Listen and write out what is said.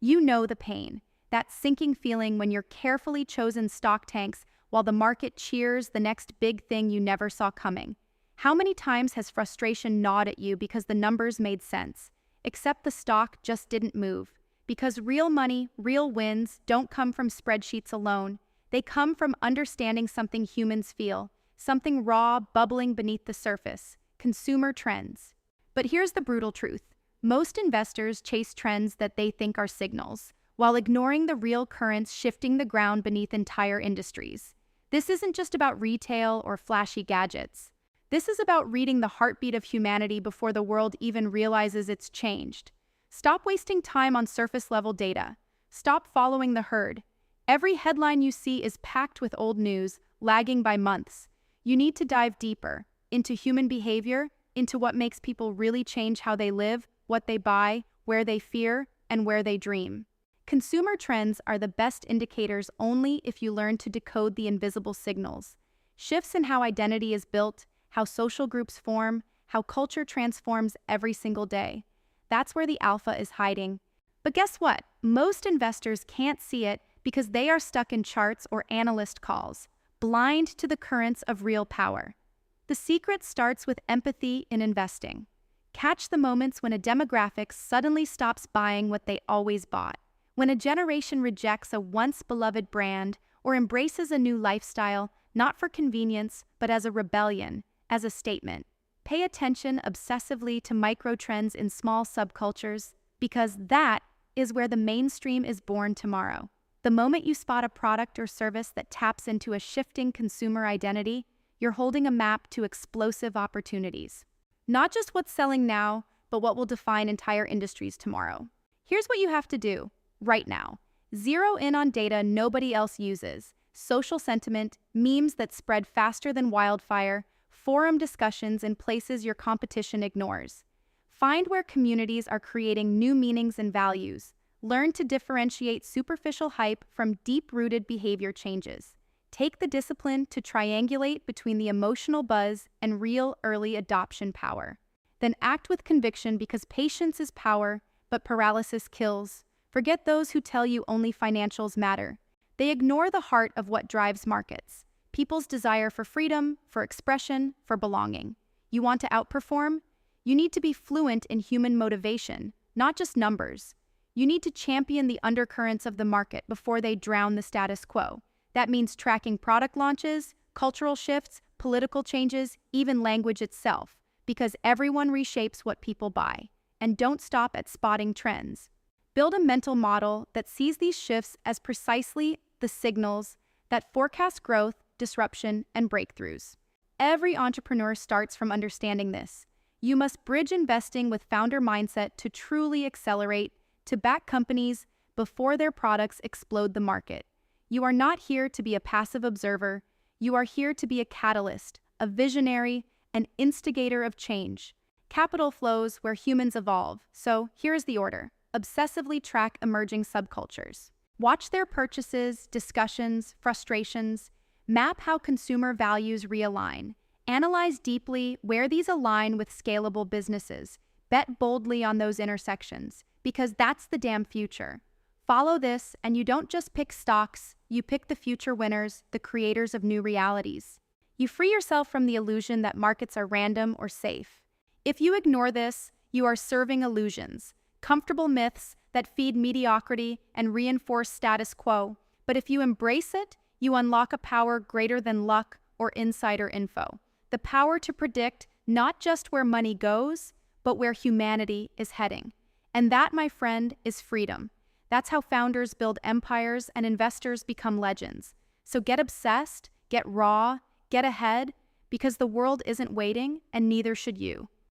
You know the pain, that sinking feeling when your carefully chosen stock tanks while the market cheers the next big thing you never saw coming. How many times has frustration gnawed at you because the numbers made sense, except the stock just didn't move? Because real money, real wins don't come from spreadsheets alone. They come from understanding something humans feel, something raw, bubbling beneath the surface: consumer trends. But here's the brutal truth. Most investors chase trends that they think are signals, while ignoring the real currents shifting the ground beneath entire industries. This isn't just about retail or flashy gadgets. This is about reading the heartbeat of humanity before the world even realizes it's changed. Stop wasting time on surface-level data. Stop following the herd. Every headline you see is packed with old news, lagging by months. You need to dive deeper into human behavior, into what makes people really change how they live, what they buy, where they fear, and where they dream. Consumer trends are the best indicators only if you learn to decode the invisible signals. Shifts in how identity is built, how social groups form, how culture transforms every single day. That's where the alpha is hiding. But guess what? Most investors can't see it because they are stuck in charts or analyst calls, blind to the currents of real power. The secret starts with empathy in investing. Catch the moments when a demographic suddenly stops buying what they always bought, when a generation rejects a once-beloved brand or embraces a new lifestyle, not for convenience, but as a rebellion, as a statement. Pay attention obsessively to microtrends in small subcultures, because that is where the mainstream is born tomorrow. The moment you spot a product or service that taps into a shifting consumer identity, you're holding a map to explosive opportunities. Not just what's selling now, but what will define entire industries tomorrow. Here's what you have to do right now. Zero in on data nobody else uses: social sentiment, memes that spread faster than wildfire, forum discussions in places your competition ignores. Find where communities are creating new meanings and values. Learn to differentiate superficial hype from deep-rooted behavior changes. Take the discipline to triangulate between the emotional buzz and real early adoption power. Then act with conviction, because patience is power, but paralysis kills. Forget those who tell you only financials matter. They ignore the heart of what drives markets: people's desire for freedom, for expression, for belonging. You want to outperform? You need to be fluent in human motivation, not just numbers. You need to champion the undercurrents of the market before they drown the status quo. That means tracking product launches, cultural shifts, political changes, even language itself, because everyone reshapes what people buy. And don't stop at spotting trends. Build a mental model that sees these shifts as precisely the signals that forecast growth, disruption, and breakthroughs. Every entrepreneur starts from understanding this. You must bridge investing with founder mindset to truly accelerate, to back companies before their products explode the market. You are not here to be a passive observer. You are here to be a catalyst, a visionary, an instigator of change. Capital flows where humans evolve. So here's the order. Obsessively track emerging subcultures. Watch their purchases, discussions, frustrations. Map how consumer values realign. Analyze deeply where these align with scalable businesses. Bet boldly on those intersections, because that's the damn future. Follow this, and you don't just pick stocks, you pick the future winners, the creators of new realities. You free yourself from the illusion that markets are random or safe. If you ignore this, you are serving illusions, comfortable myths that feed mediocrity and reinforce status quo. But if you embrace it, you unlock a power greater than luck or insider info. The power to predict not just where money goes, but where humanity is heading. And that, my friend, is freedom. That's how founders build empires and investors become legends. So get obsessed, get raw, get ahead, because the world isn't waiting, and neither should you.